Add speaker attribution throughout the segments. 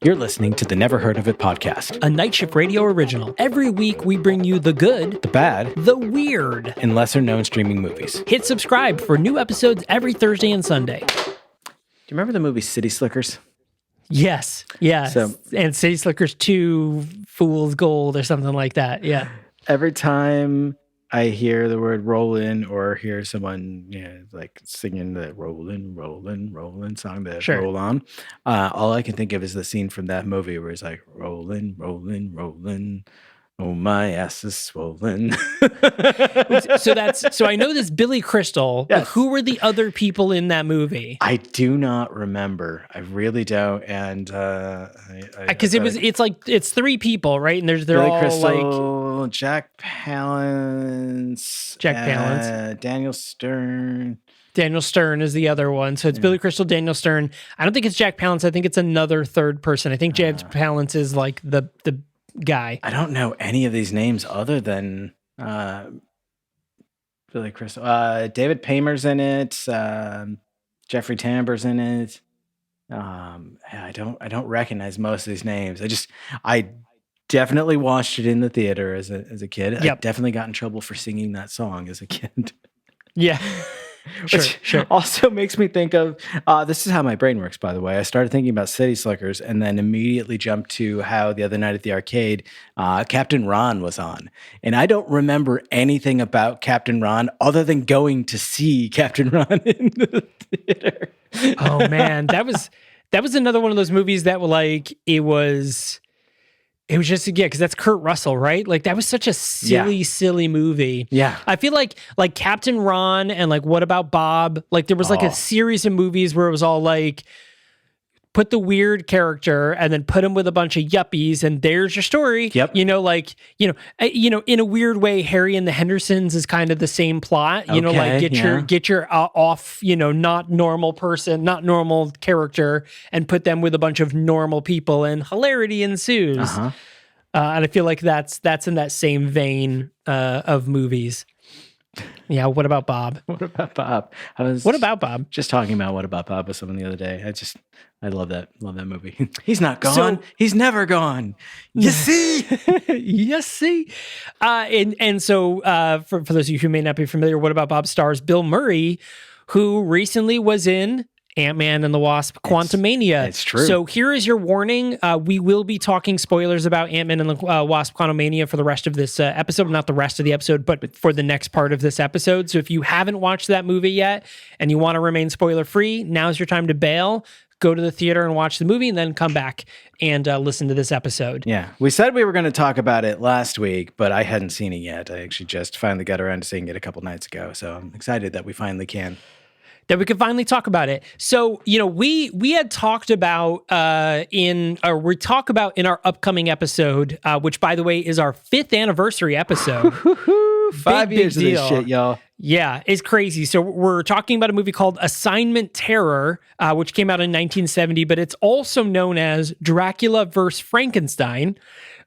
Speaker 1: You're listening to the Never Heard of It podcast,
Speaker 2: a Night Shift Radio original. Every week we bring you the good,
Speaker 1: the bad,
Speaker 2: the weird,
Speaker 1: and lesser known streaming movies.
Speaker 2: Hit subscribe for new episodes every Thursday and Sunday.
Speaker 1: Do you remember the movie City Slickers?
Speaker 2: Yes. And City Slickers 2, Fool's Gold or something like that. Yeah.
Speaker 1: Every time I hear the word rollin' or hear someone like singing the rollin', rollin', rollin' song that roll on, all I can think of is the scene from that movie where it's like rollin', rollin', rollin'. Oh, my ass is swollen.
Speaker 2: So I know this Billy Crystal. Yes. But who were the other people in that movie?
Speaker 1: I do not remember. I really don't. And
Speaker 2: because it's three people, right? And they're
Speaker 1: Billy
Speaker 2: all
Speaker 1: Crystal, Jack Palance, Daniel Stern.
Speaker 2: Daniel Stern is the other one. So it's Billy Crystal, Daniel Stern. I don't think it's Jack Palance. I think it's another third person. I think Jack Palance is like the guy.
Speaker 1: I don't know any of these names other than Billy Crystal. David Paymer's in it. Jeffrey Tambor's in it. I don't recognize most of these names. I definitely watched it in the theater as a kid. Yep. I definitely got in trouble for singing that song as a kid.
Speaker 2: Yeah.
Speaker 1: Sure. Also makes me think of, this is how my brain works, by the way. I started thinking about City Slickers and then immediately jumped to how the other night at the arcade, Captain Ron was on. And I don't remember anything about Captain Ron other than going to see Captain Ron in the theater.
Speaker 2: Oh, man. That was another one of those movies that it was just, because that's Kurt Russell, right? Like, that was such a silly movie.
Speaker 1: Yeah.
Speaker 2: I feel like Captain Ron and like What About Bob? Like, there was like a series of movies where it was all like, put the weird character and then put him with a bunch of yuppies and there's your story.
Speaker 1: Yep.
Speaker 2: In a weird way, Harry and the Hendersons is kind of the same plot. Get your off, not normal person, not normal character, and put them with a bunch of normal people, and hilarity ensues.
Speaker 1: Uh-huh.
Speaker 2: And I feel like that's in that same vein of movies. Yeah, What About Bob?
Speaker 1: What About Bob?
Speaker 2: What About Bob?
Speaker 1: Just talking about What About Bob with someone the other day. I love that movie. He's not gone. He's never gone. You see?
Speaker 2: You see? So for those of you who may not be familiar, What About Bob stars Bill Murray, who recently was in Ant-Man and the Wasp, Quantumania.
Speaker 1: It's true.
Speaker 2: So here is your warning. We will be talking spoilers about Ant-Man and the Wasp, Quantumania for the rest of this episode. Not the rest of the episode, but for the next part of this episode. So if you haven't watched that movie yet and you want to remain spoiler-free, now's your time to bail. Go to the theater and watch the movie and then come back and listen to this episode.
Speaker 1: Yeah. We said we were going to talk about it last week, but I hadn't seen it yet. I actually just finally got around to seeing it a couple nights ago. So I'm excited that we finally can.
Speaker 2: That we could finally talk about it. So, we had talked about in our upcoming episode, which by the way is our 5th anniversary episode.
Speaker 1: 5 years of this shit, y'all.
Speaker 2: Yeah, it's crazy. So we're talking about a movie called Assignment Terror, which came out in 1970, but it's also known as Dracula vs. Frankenstein.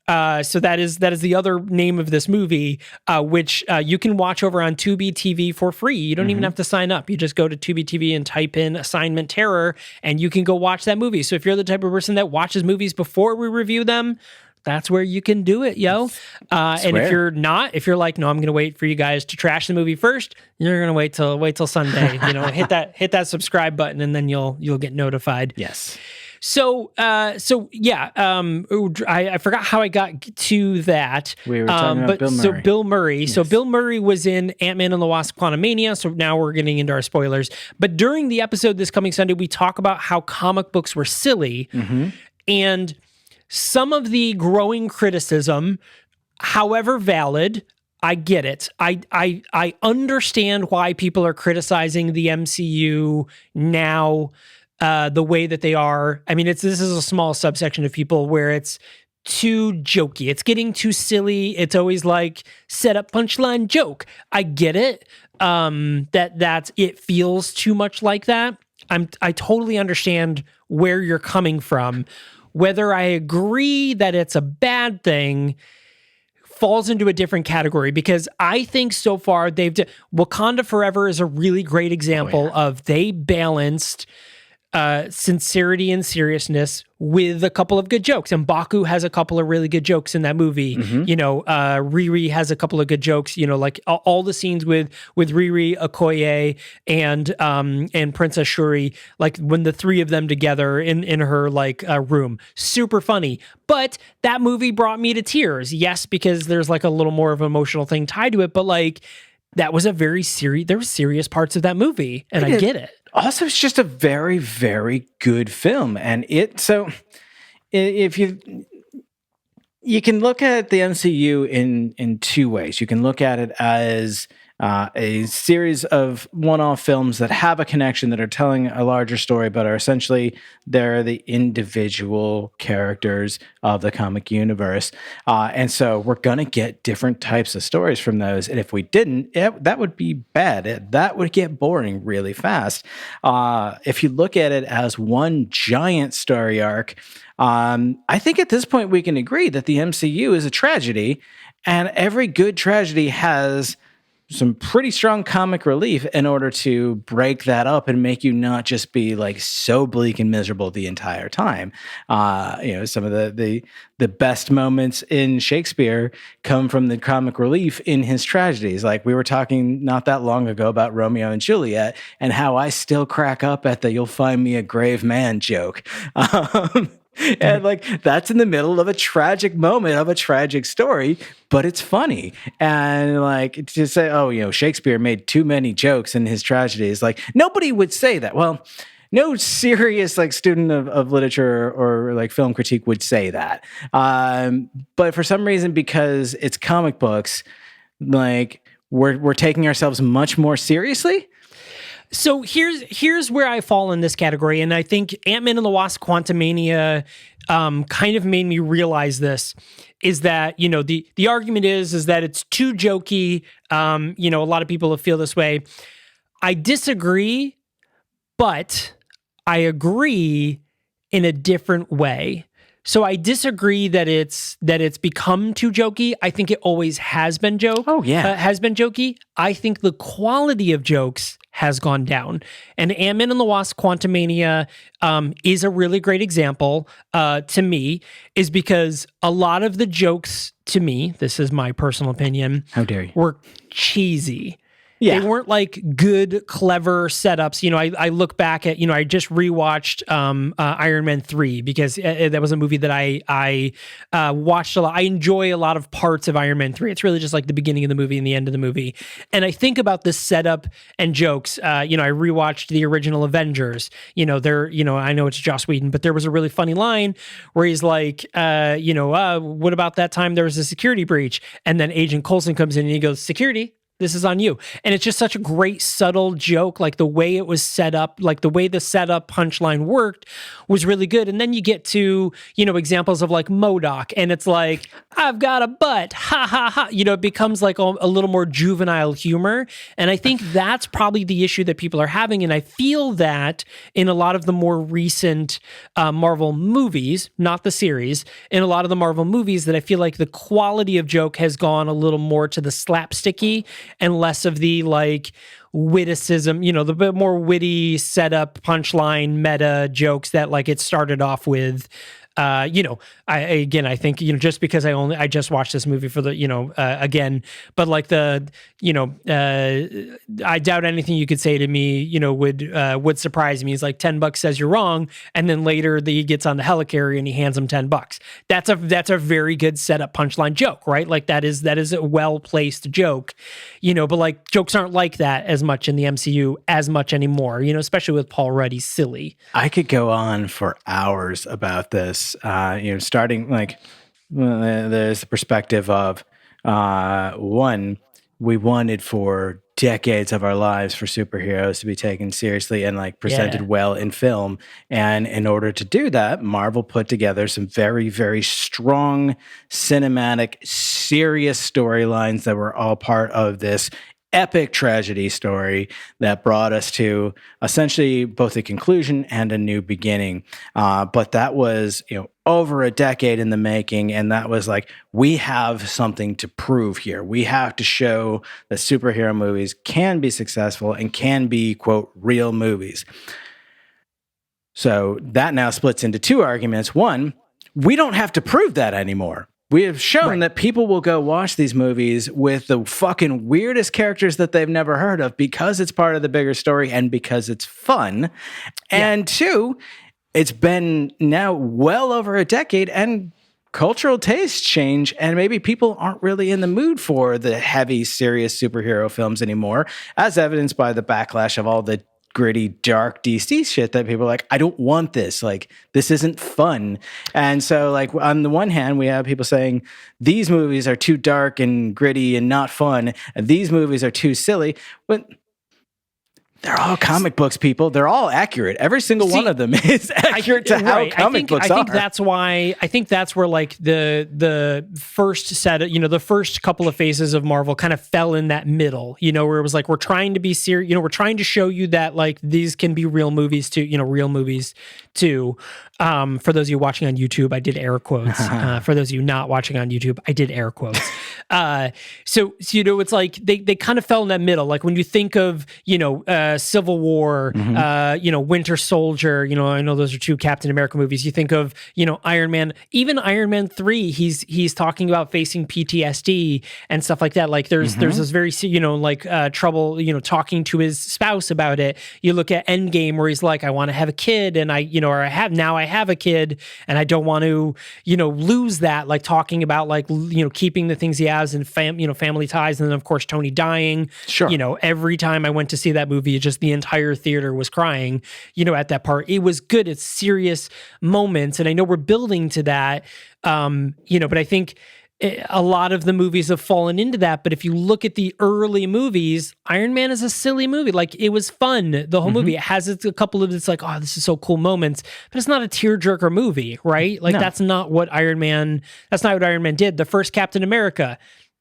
Speaker 2: So that is the other name of this movie, which you can watch over on Tubi TV for free. You don't even have to sign up. You just go to Tubi TV and type in Assignment Terror, and you can go watch that movie. So if you're the type of person that watches movies before we review them, that's where you can do it, yo. And if you're not, if you're like, no, I'm going to wait for you guys to trash the movie first, you're going to wait till Sunday. Hit that subscribe button, and then you'll get notified.
Speaker 1: Yes.
Speaker 2: So I forgot how I got to that.
Speaker 1: We were talking about Bill Murray.
Speaker 2: So Bill Murray.
Speaker 1: Yes.
Speaker 2: So Bill Murray was in Ant-Man and the Wasp: Quantumania. So now we're getting into our spoilers. But during the episode this coming Sunday, we talk about how comic books were silly, and some of the growing criticism, however valid, I get it. I understand why people are criticizing the MCU now. The way that they are. I mean, this is a small subsection of people where it's too jokey. It's getting too silly. It's always like set up punchline joke. I get it. It feels too much like that. I totally understand where you're coming from. Whether I agree that it's a bad thing falls into a different category, because I think so far Wakanda Forever is a really great example of they balanced sincerity and seriousness with a couple of good jokes. And Baku has a couple of really good jokes in that movie. Riri has a couple of good jokes. Like all the scenes with Riri, Okoye, and Princess Shuri, like when the three of them together in her room, super funny. But that movie brought me to tears. Yes, because there's like a little more of an emotional thing tied to it, but like that was a very serious. There were serious parts of that movie, and I get it.
Speaker 1: Also, it's just a very, very good film. And if you can look at the MCU in two ways. You can look at it as a series of one-off films that have a connection, that are telling a larger story, but are essentially they're the individual characters of the comic universe. And so we're going to get different types of stories from those. And if we didn't, that would be bad. That would get boring really fast. If you look at it as one giant story arc, I think at this point we can agree that the MCU is a tragedy, and every good tragedy has some pretty strong comic relief in order to break that up and make you not just be like so bleak and miserable the entire time. Some of the best moments in Shakespeare come from the comic relief in his tragedies. Like we were talking not that long ago about Romeo and Juliet, and how I still crack up at the "you'll find me a grave man" joke. And like that's in the middle of a tragic moment of a tragic story, but it's funny. And like to say, Shakespeare made too many jokes in his tragedies, like nobody would say that. Well, no serious like student of literature or like film critique would say that. But for some reason, because it's comic books, like we're taking ourselves much more seriously.
Speaker 2: So here's where I fall in this category, and I think Ant-Man and the Wasp: Quantumania kind of made me realize this. Is that the argument is that it's too jokey. A lot of people feel this way. I disagree, but I agree in a different way. So I disagree that it's become too jokey. I think it always has been has been jokey. I think the quality of jokes has gone down. And Ant-Man and the Wasp: Quantumania is a really great example to me, is because a lot of the jokes, to me, this is my personal opinion,
Speaker 1: how dare you,
Speaker 2: were cheesy.
Speaker 1: Yeah.
Speaker 2: They weren't like good, clever setups. I look back at, I just rewatched Iron Man 3 because that was a movie that I watched a lot. I enjoy a lot of parts of Iron Man 3. It's really just like the beginning of the movie and the end of the movie. And I think about the setup and jokes. I rewatched the original Avengers. I know it's Joss Whedon, but there was a really funny line where he's like, what about that time there was a security breach? And then Agent Coulson comes in and he goes, "Security, this is on you." And it's just such a great, subtle joke. Like the way it was set up, like the way the setup punchline worked was really good. And then you get to, examples of like M.O.D.O.K, and it's like, "I've got a butt, ha ha ha." It becomes like a little more juvenile humor. And I think that's probably the issue that people are having. And I feel that in a lot of the more recent Marvel movies, not the series, in a lot of the Marvel movies, that I feel like the quality of joke has gone a little more to the slapsticky and less of the like witticism, the bit more witty setup, punchline, meta jokes that like it started off with. I think, just because I just watched this movie for the, again, but like I doubt anything you could say to me, would surprise me. He's like, $10 says you're wrong. And then later he gets on the helicarrier and he hands him $10. That's a very good setup punchline joke, right? Like that is a well-placed joke, but like jokes aren't like that as much in the MCU as much anymore, especially with Paul Rudd. He's silly.
Speaker 1: I could go on for hours about this. Starting like there's the perspective of one, we wanted for decades of our lives for superheroes to be taken seriously and like presented well in film. And in order to do that, Marvel put together some very, very strong cinematic, serious storylines that were all part of this epic tragedy story that brought us to essentially both a conclusion and a new beginning. But that was, over a decade in the making. And that was like, we have something to prove here. We have to show that superhero movies can be successful and can be, quote, real movies. So that now splits into two arguments. One, we don't have to prove that anymore. We have shown that people will go watch these movies with the fucking weirdest characters that they've never heard of because it's part of the bigger story and because it's fun. And two, it's been now well over a decade and cultural tastes change, and maybe people aren't really in the mood for the heavy, serious superhero films anymore, as evidenced by the backlash of all the gritty, dark DC shit that people are like, I don't want this. Like, this isn't fun. And so, like, on the one hand, we have people saying these movies are too dark and gritty and not fun, and these movies are too silly. But they're all comic books, people. They're all accurate. Every single one of them is accurate to how comic books are.
Speaker 2: I think that's why. I think that's where like the first set, the first couple of phases of Marvel kind of fell in that middle. Where it was like we're trying to be serious. We're trying to show you that like these can be real movies too. Real movies too. For those of you watching on YouTube, I did air quotes. For those of you not watching on YouTube, I did air quotes. So it's like they kind of fell in that middle. Like when you think of Civil War, Winter Soldier, I know those are two Captain America movies. You think of, Iron Man, even Iron Man 3, he's talking about facing PTSD and stuff like that. Like there's this very, trouble, talking to his spouse about it. You look at Endgame where he's like, I want to have a kid and I have a kid and I don't want to, lose that, like talking about like, keeping the things he has and family ties. And then of course, Tony dying.
Speaker 1: Sure.
Speaker 2: Every time I went to see that movie, just the entire theater was crying, at that part. It was good. It's serious moments. And I know we're building to that, but I think a lot of the movies have fallen into that. But if you look at the early movies, Iron Man is a silly movie. Like it was fun. The whole movie, it has a couple of, it's like, oh, this is so cool moments, but it's not a tearjerker movie, right? Like that's not what Iron Man did. The first Captain America,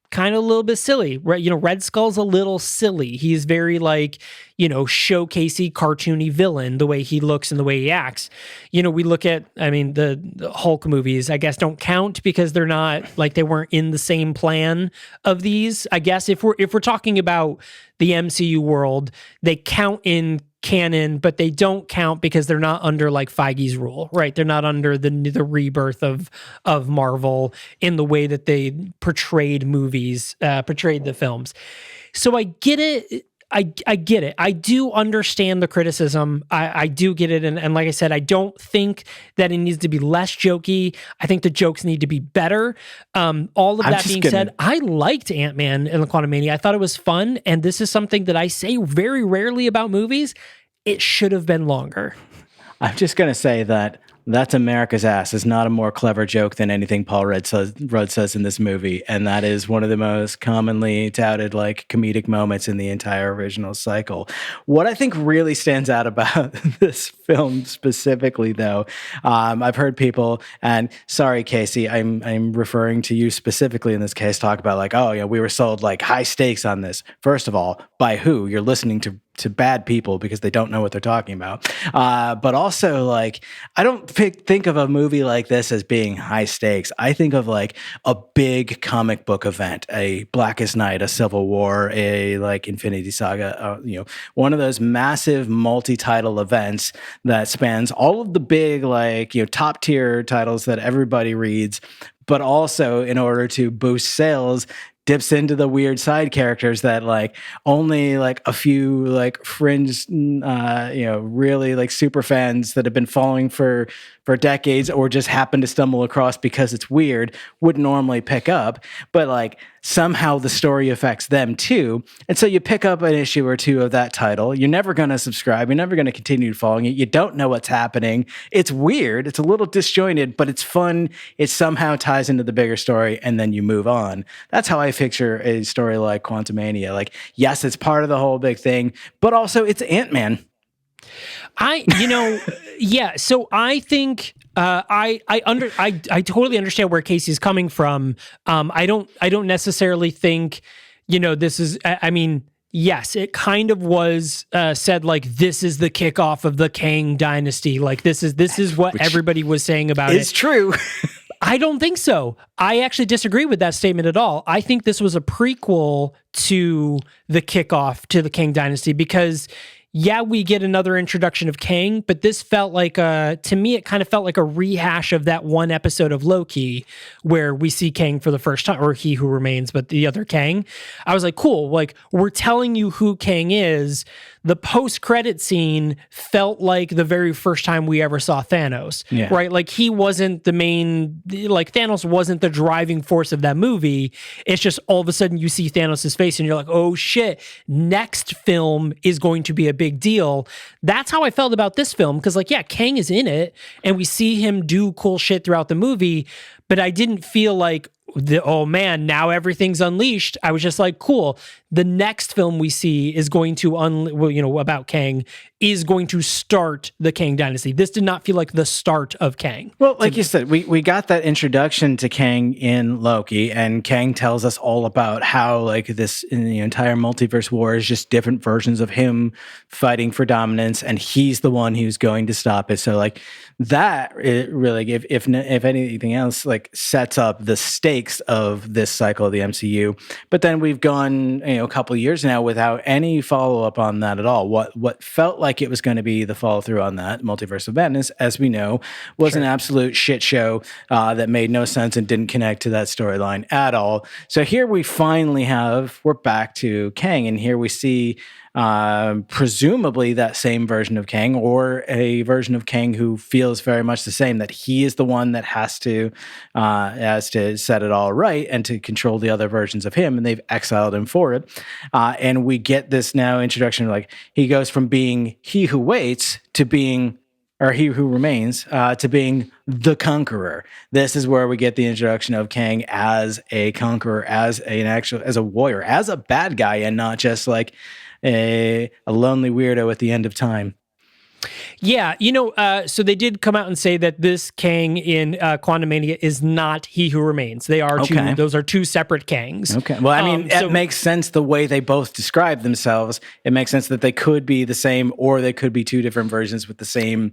Speaker 2: kind of a little bit silly, right? Red Skull's a little silly. He's very like, showcasey, cartoony villain, the way he looks and the way he acts. We look at, the Hulk movies, I guess don't count because they're not like they weren't in the same plan of these. I guess if we're talking about the MCU world, they count in canon, but they don't count because they're not under like Feige's rule, right? They're not under the rebirth of Marvel in the way that they portrayed the films. So I get it. I get it. I do understand the criticism. I do get it. And like I said, I don't think that it needs to be less jokey. I think the jokes need to be better. All of that being said, I liked Ant-Man and the Quantumania. I thought it was fun. And this is something that I say very rarely about movies. It should have been longer.
Speaker 1: I'm just going to say that That's America's Ass is not a more clever joke than anything Paul Rudd says in this movie. And that is one of the most commonly touted like comedic moments in the entire original cycle. What I think really stands out about this film specifically, though, I've heard people, and sorry, Casey, I'm referring to you specifically in this case, talk about like, oh, yeah, we were sold like high stakes on this. First of all, by who? You're listening to bad people because they don't know what they're talking about. But also, like, I don't think of a movie like this as being high stakes. I think of like a big comic book event, a Blackest Night, a Civil War, a like Infinity Saga, one of those massive multi-title events that spans all of the big, like, top tier titles that everybody reads, but also in order to boost sales, dips into the weird side characters that like only like a few like fringe, really like super fans that have been following for decades or just happen to stumble across because it's weird would normally pick up, but like somehow the story affects them too. And so you pick up an issue or two of that title. You're never going to subscribe. You're never going to continue following it. You don't know what's happening. It's weird. It's a little disjointed, but it's fun. It somehow ties into the bigger story and then you move on. That's how I picture a story like Quantumania. Like, yes, it's part of the whole big thing, but also it's Ant-Man. Yeah. So I think I totally understand where Casey's coming from. I don't necessarily think, this is. I mean, yes, it kind of was said like this is the kickoff of the Kang dynasty. Like this is what everybody was saying about it. It's true.
Speaker 2: I don't think so. I actually disagree with that statement at all. I think this was a prequel to the kickoff to the Kang dynasty because yeah, we get another introduction of Kang, but this felt like to me, it kind of felt like a rehash of that one episode of Loki where we see Kang for the first time, or He Who Remains, but the other Kang. I was like, cool, like we're telling you who Kang is. The post-credit scene felt like the very first time we ever saw Thanos, right? Like he wasn't the main, like Thanos wasn't the driving force of that movie. It's just all of a sudden you see Thanos' face and you're like, oh shit, next film is going to be a big deal. That's how I felt about this film, because like, yeah, Kang is in it and we see him do cool shit throughout the movie, but I didn't feel like, oh man, now everything's unleashed. I was just like, cool. The next film we see is going to, about Kang, is going to start the Kang dynasty. This did not feel like the start of Kang.
Speaker 1: Well, like you said, we got that introduction to Kang in Loki, and Kang tells us all about how like this in the entire multiverse war is just different versions of him fighting for dominance, and he's the one who's going to stop it. So like that it really, if anything else, like sets up the stakes of this cycle of the MCU. But then we've gone a couple of years now without any follow up on that at all. What felt like it was going to be the follow through on that Multiverse of Madness, as we know, was an absolute shit show that made no sense and didn't connect to that storyline at all. So here we finally we're back to Kang, and here we see presumably that same version of Kang, or a version of Kang who feels very much the same, that he is the one that has to set it all right and to control the other versions of him, and they've exiled him for it. And we get this now introduction, like he goes from being he who waits to being, or he who remains, to being the conqueror. This is where we get the introduction of Kang as a conqueror, as a warrior, as a bad guy, and not just like a lonely weirdo at the end of time.
Speaker 2: Yeah, so they did come out and say that this Kang in Quantumania is not He Who Remains. They are those are two separate Kangs.
Speaker 1: Okay. Well, I mean, it makes sense the way they both describe themselves. It makes sense that they could be the same, or they could be two different versions with the same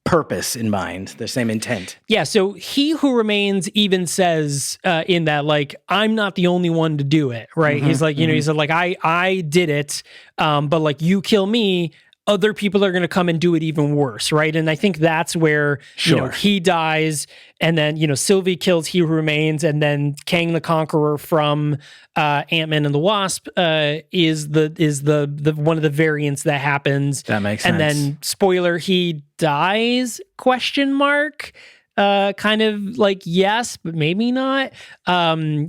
Speaker 1: purpose in mind, the same intent.
Speaker 2: Yeah, so He Who Remains even says in that, like, I'm not the only one to do it, right? He's like, he said, like, I did it, but like, you kill me, other people are going to come and do it even worse, right? And I think that's where he dies, and then Sylvie kills He Who Remains, and then Kang the Conqueror from Ant-Man and the Wasp is the one of the variants that happens.
Speaker 1: That makes sense.
Speaker 2: And then spoiler, he dies? ? Kind of like yes, but maybe not.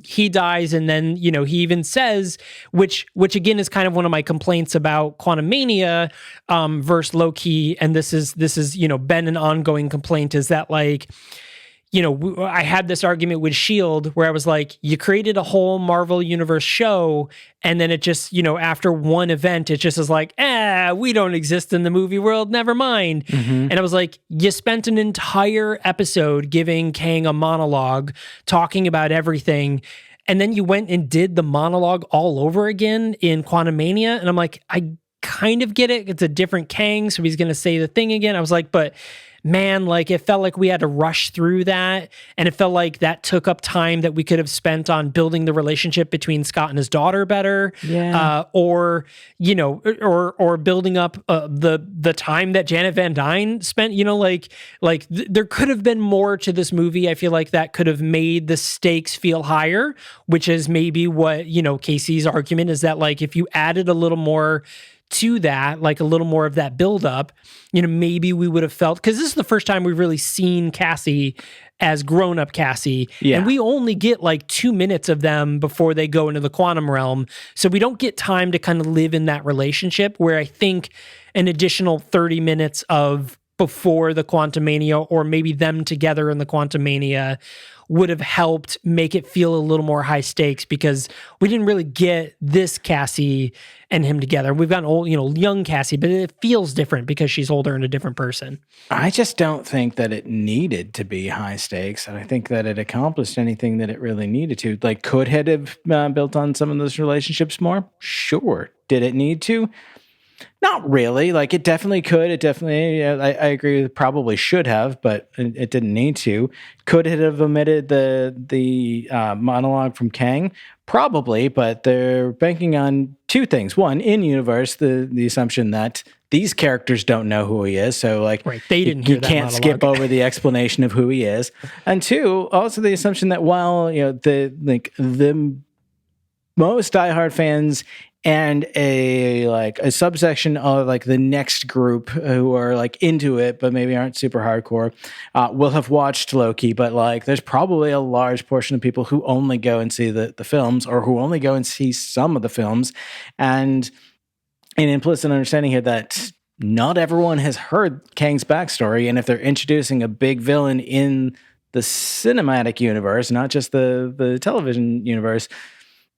Speaker 2: He dies, and then he even says, which again is kind of one of my complaints about Quantumania versus Loki, and this is been an ongoing complaint, is that like I had this argument with S.H.I.E.L.D. where I was like, you created a whole Marvel Universe show, and then it just, after one event, it just is like, we don't exist in the movie world, never mind. And I was like, you spent an entire episode giving Kang a monologue, talking about everything, and then you went and did the monologue all over again in Quantumania, and I'm like, I kind of get it. It's a different Kang, so he's going to say the thing again. I was like, but man, like it felt like we had to rush through that, and it felt like that took up time that we could have spent on building the relationship between Scott and his daughter better, or building up the time that Janet Van Dyne spent. There could have been more to this movie. I feel like that could have made the stakes feel higher, which is maybe what Casey's argument is, that like if you added a little more to that, like a little more of that buildup, maybe we would have felt, because this is the first time we've really seen Cassie as grown-up Cassie, and we only get like 2 minutes of them before they go into the quantum realm, so we don't get time to kind of live in that relationship, where I think an additional 30 minutes of before the Quantumania, or maybe them together in the Quantumania, would have helped make it feel a little more high stakes, because we didn't really get this Cassie and him together. We've got old, young Cassie, but it feels different because she's older and a different person.
Speaker 1: I just don't think that it needed to be high stakes. And I think that it accomplished anything that it really needed to. Like, could it have built on some of those relationships more? Sure. Did it need to? Not really. Like, it definitely could. It definitely, I agree, it probably should have, but it didn't need to. Could it have omitted the monologue from Kang? Probably, but they're banking on two things. One, in universe, the assumption that these characters don't know who he is, so like
Speaker 2: Right, they didn't hear
Speaker 1: you
Speaker 2: that
Speaker 1: can't skip
Speaker 2: monologue.
Speaker 1: over the explanation of who he is. And two, also the assumption that while the most diehard fans and a subsection of like the next group who are like into it but maybe aren't super hardcore will have watched Loki, but like there's probably a large portion of people who only go and see the films, or who only go and see some of the films, and an implicit understanding here that not everyone has heard Kang's backstory, and if they're introducing a big villain in the cinematic universe, not just the television universe,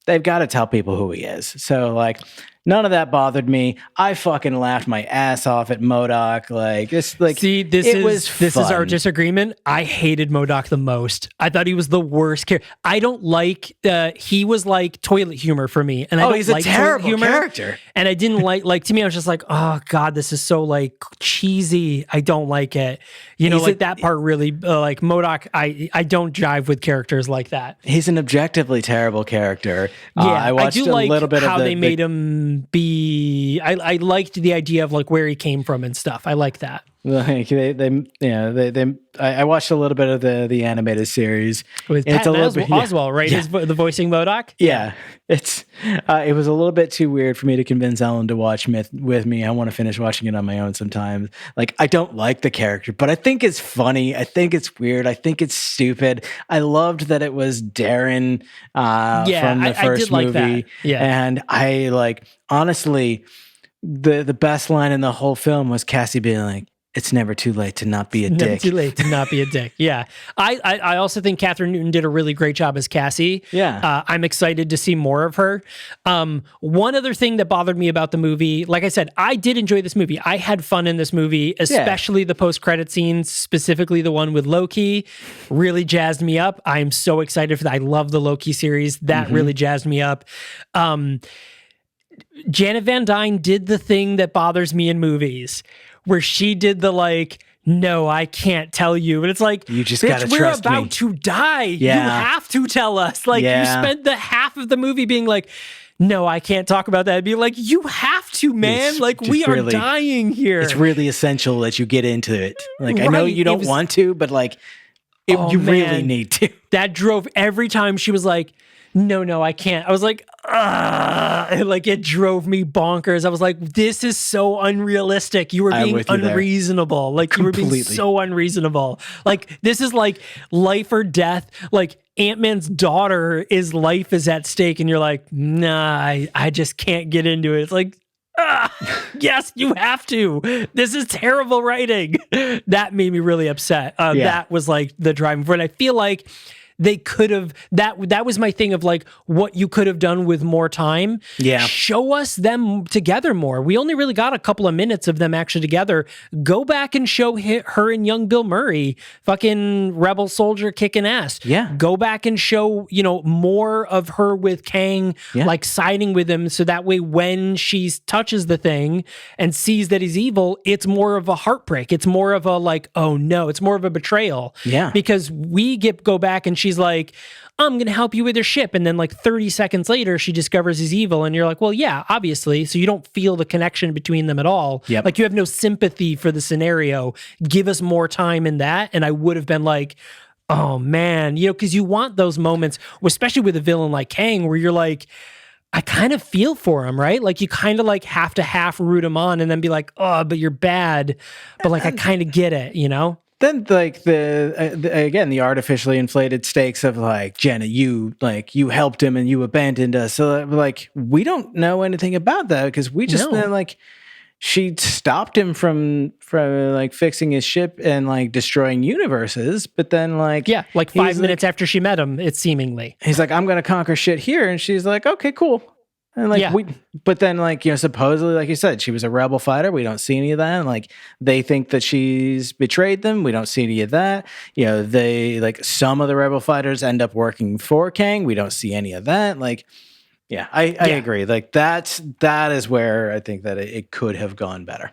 Speaker 1: they've got to tell people who he is. So like none of that bothered me. I fucking laughed my ass off at M.O.D.O.K. Like this, like
Speaker 2: See, this is our disagreement. I hated M.O.D.O.K. the most. I thought he was the worst character. I don't like. He was like toilet humor for me, and I don't
Speaker 1: he's
Speaker 2: like
Speaker 1: a terrible
Speaker 2: toilet humor.
Speaker 1: character.
Speaker 2: And I didn't like to me. I was just like, oh god, this is so like cheesy. I don't like it. You know, like that part really like M.O.D.O.K. I don't jive with characters like that.
Speaker 1: He's an objectively terrible character.
Speaker 2: Yeah,
Speaker 1: I watched
Speaker 2: do like
Speaker 1: a little bit
Speaker 2: how
Speaker 1: of
Speaker 2: they made him be. I liked the idea of like where he came from and stuff. I like that.
Speaker 1: Like I watched a little bit of the animated series.
Speaker 2: With
Speaker 1: It's
Speaker 2: Patton
Speaker 1: a little bit
Speaker 2: Oswalt, right?
Speaker 1: Yeah.
Speaker 2: The voicing M.O.D.O.K.
Speaker 1: Yeah, it was a little bit too weird for me to convince Ellen to watch with me. I want to finish watching it on my own sometimes. Like I don't like the character, but I think it's funny. I think it's weird. I think it's stupid. I loved that it was Darren from the first movie.
Speaker 2: Like that. Yeah,
Speaker 1: and I like honestly, the best line in the whole film was Cassie being like, "It's never too late to not be a dick."
Speaker 2: Never too late to not be a dick. Yeah. I also think Catherine Newton did a really great job as Cassie.
Speaker 1: Yeah.
Speaker 2: I'm excited to see more of her. One other thing that bothered me about the movie, like I said, I did enjoy this movie. I had fun in this movie, especially the post-credit scenes, specifically the one with Loki, really jazzed me up. I'm so excited for that. I love the Loki series. That really jazzed me up. Janet Van Dyne did the thing that bothers me in movies, where she did the like, no, I can't tell you. And it's like,
Speaker 1: you just gotta
Speaker 2: we're
Speaker 1: trust
Speaker 2: about
Speaker 1: me.
Speaker 2: to die.
Speaker 1: Yeah.
Speaker 2: You have to tell us. Like you spent the half of the movie being like, no, I can't talk about that. Be like, you have to, man.
Speaker 1: It's
Speaker 2: like we are dying here.
Speaker 1: It's really essential that you get into it. Like I know you don't want to, but like you really need to.
Speaker 2: That drove every time she was like, no, I can't. I was like, like it drove me bonkers. I was like, this is so unrealistic. You were being unreasonable. Like you were being so unreasonable. Like this is like life or death. Like Ant-Man's daughter life is at stake. And you're like, nah, I just can't get into it. It's like, yes, you have to. This is terrible writing. That made me really upset. That was like the driving force. And I feel like they could have that was my thing of like what you could have done with more time.
Speaker 1: Yeah.
Speaker 2: Show us them together more. We only really got a couple of minutes of them actually together. Go back and show her and young Bill Murray fucking rebel soldier kicking ass.
Speaker 1: Yeah.
Speaker 2: Go back and show, more of her with Kang, like siding with him. So that way when she touches the thing and sees that he's evil, it's more of a heartbreak. It's more of a like, oh no, it's more of a betrayal.
Speaker 1: Yeah.
Speaker 2: Because we go back and she's like, I'm going to help you with your ship. And then like 30 seconds later, she discovers he's evil. And you're like, well, yeah, obviously. So you don't feel the connection between them at all.
Speaker 1: Yep.
Speaker 2: Like you have no sympathy for the scenario. Give us more time in that. And I would have been like, oh man, because you want those moments, especially with a villain like Kang, where you're like, I kind of feel for him, right? Like you kind of like have to half root him on and then be like, oh, but you're bad. But like, I kind of get it,
Speaker 1: Then like the artificially inflated stakes of like, Jenna, you helped him and you abandoned us. So like we don't know anything about that because we just like she stopped him from like fixing his ship and like destroying universes. But then like
Speaker 2: 5 minutes after she met him, it's seemingly
Speaker 1: he's like, I'm gonna conquer shit here, and she's like, okay, cool. And like but then like supposedly like you said, she was a rebel fighter. We don't see any of that. And like they think that she's betrayed them. We don't see any of that. They like some of the rebel fighters end up working for Kang. We don't see any of that. Like Yeah, I agree. Like that is where I think that it could have gone better.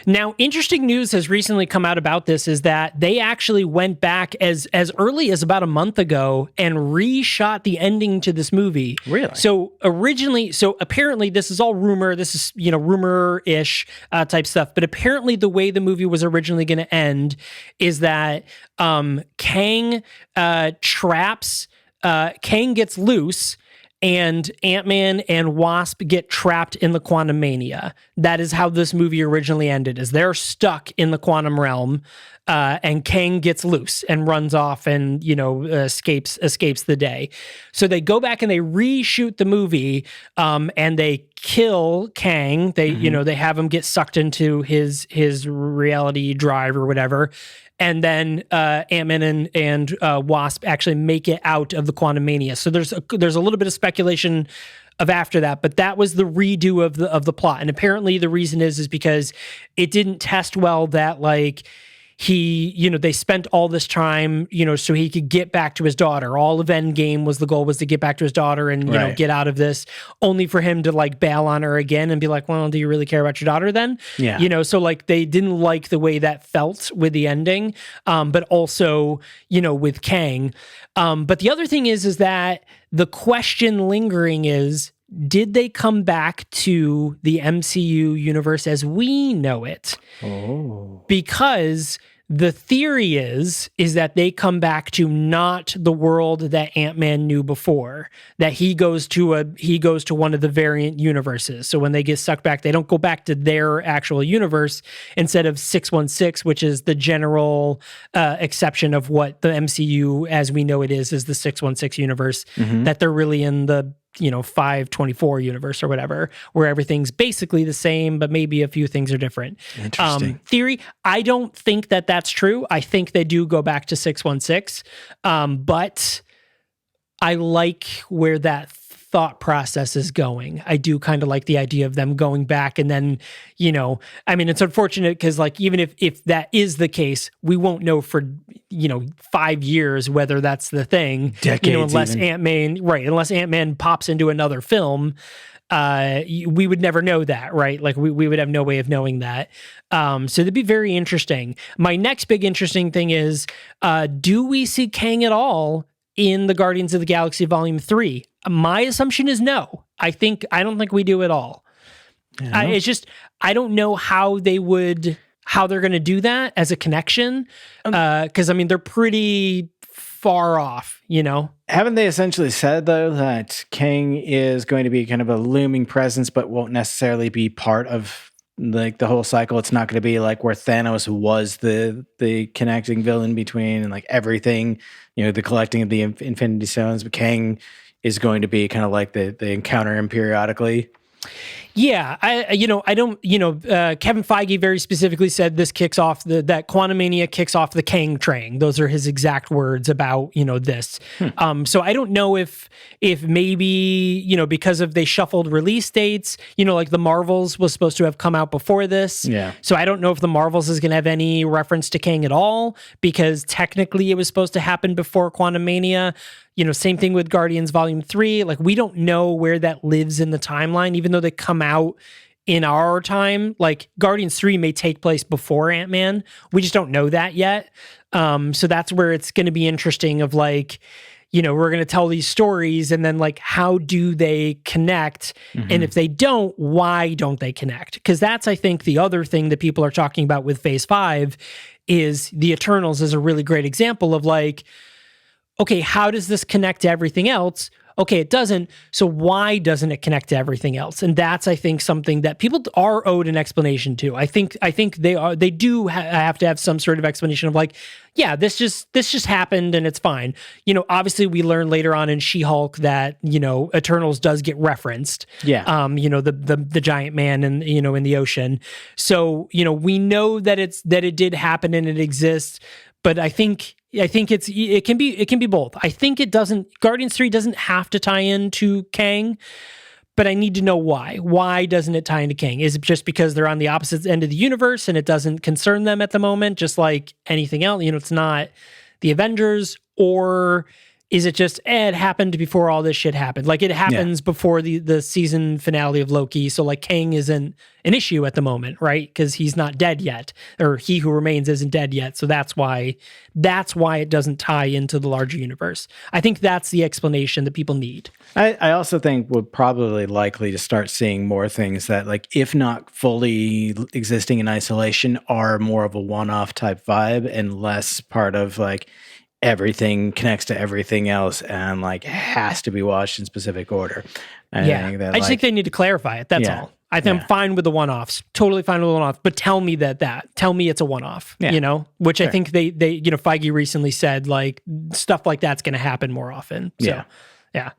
Speaker 2: Now, interesting news has recently come out about this is that they actually went back as early as about a month ago and reshot the ending to this movie.
Speaker 1: Really?
Speaker 2: So apparently this is all rumor. This is, rumor-ish type stuff. But apparently the way the movie was originally going to end is that Kang Kang gets loose, and Ant-Man and Wasp get trapped in the Quantumania. That is how this movie originally ended, is they're stuck in the quantum realm, and Kang gets loose and runs off and, escapes the day. So they go back and they reshoot the movie, and they kill Kang. They, they have him get sucked into his reality drive or whatever. And then Ant-Man and Wasp actually make it out of the Quantumania. So there's a little bit of speculation of after that, but that was the redo of the plot. And apparently the reason is because it didn't test well that they spent all this time, so he could get back to his daughter. All of Endgame the goal was to get back to his daughter and, get out of this, only for him to bail on her again and be like, well, do you really care about your daughter then?
Speaker 1: Yeah.
Speaker 2: So they didn't like the way that felt with the ending, but also, with Kang. But the other thing is that the question lingering is, did they come back to the MCU universe as we know it?
Speaker 1: Oh.
Speaker 2: Because the theory is that they come back to not the world that Ant-Man knew before, that he goes to one of the variant universes. So when they get sucked back, they don't go back to their actual universe instead of 616, which is the general exception of what the MCU as we know it is the 616 universe, that they're really in the 524 universe or whatever, where everything's basically the same, but maybe a few things are different.
Speaker 1: Interesting.
Speaker 2: Theory, I don't think that that's true. I think they do go back to 616, but I like where that thought process is going. I do kind of like the idea of them going back and then, it's unfortunate because even if that is the case, we won't know for, 5 years whether that's the thing.
Speaker 1: Decades
Speaker 2: unless
Speaker 1: even.
Speaker 2: unless Ant-Man pops into another film, we would never know that, right? We would have no way of knowing that. So that'd be very interesting. My next big interesting thing is, do we see Kang at all in the Guardians of the Galaxy Volume 3? My assumption is no. I don't think we do at all. It's just, I don't know how they're going to do that as a connection. Because they're pretty far off,
Speaker 1: Haven't they essentially said, though, that Kang is going to be kind of a looming presence, but won't necessarily be part of the whole cycle? It's not going to be like where Thanos was the connecting villain between and everything, the collecting of the Infinity Stones, but Kang is going to be kind of like they encounter him periodically.
Speaker 2: Yeah, Kevin Feige very specifically said this kicks off that Quantumania kicks off the Kang train. Those are his exact words about, this. So I don't know if maybe, because of they shuffled release dates, the Marvels was supposed to have come out before this.
Speaker 1: Yeah.
Speaker 2: So I don't know if the Marvels is going to have any reference to Kang at all, because technically it was supposed to happen before Quantumania. Same thing with Guardians Volume 3. We don't know where that lives in the timeline, even though they come out in our time. Guardians 3 may take place before Ant-Man. We just don't know that yet. So that's where it's going to be interesting of we're going to tell these stories and then how do they connect? And if they don't, why don't they connect? Because that's, I think, the other thing that people are talking about with Phase 5 is the Eternals is a really great example of okay, how does this connect to everything else? Okay, it doesn't. So why doesn't it connect to everything else? And that's, I think, something that people are owed an explanation to. I think they do have to have some sort of explanation of yeah, this just happened and it's fine. Obviously we learn later on in She-Hulk that, Eternals does get referenced.
Speaker 1: Yeah.
Speaker 2: The giant man in the ocean. So, we know that it did happen and it exists, but I think it can be both. I think Guardians 3 doesn't have to tie into Kang, but I need to know why. Why doesn't it tie into Kang? Is it just because they're on the opposite end of the universe and it doesn't concern them at the moment, just like anything else? It's not the Avengers, or is it just it happened before all this shit happened? Like it happens before the season finale of Loki. So like Kang isn't an issue at the moment, right? Because he's not dead yet, or he who remains isn't dead yet. So that's why it doesn't tie into the larger universe. I think that's the explanation that people need.
Speaker 1: I also think we're probably likely to start seeing more things that, like, if not fully existing in isolation, are more of a one-off type vibe and less part of like everything connects to everything else and like has to be watched in specific order. I
Speaker 2: just think they need to clarify it. That's all. I think I'm fine with the one-offs, totally fine with the one-off, but tell me tell me it's a one-off, which I think they Feige recently said like stuff like that's going to happen more often. So, yeah.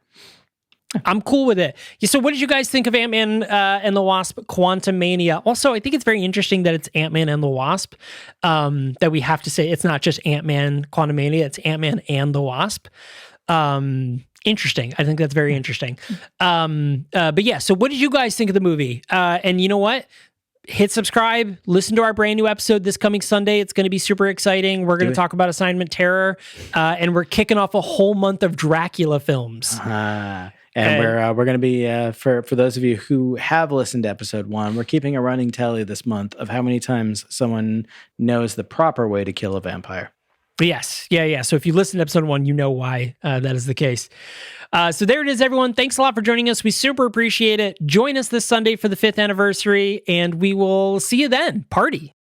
Speaker 2: I'm cool with it. So what did you guys think of Ant-Man and the Wasp Quantumania? Also, I think it's very interesting that it's Ant-Man and the Wasp, that we have to say it's not just Ant-Man Quantumania, it's Ant-Man and the Wasp. Interesting. I think that's very interesting. But yeah, so what did you guys think of the movie? And you know what? Hit subscribe, listen to our brand new episode this coming Sunday. It's going to be super exciting. We're going to talk about Assignment Terror, and we're kicking off a whole month of Dracula films.
Speaker 1: And we're going to be, for those of you who have listened to episode 1, we're keeping a running tally this month of how many times someone knows the proper way to kill a vampire.
Speaker 2: Yes. Yeah. So if you listen to episode 1, you know why that is the case. So there it is, everyone. Thanks a lot for joining us. We super appreciate it. Join us this Sunday for the 5th anniversary, and we will see you then. Party.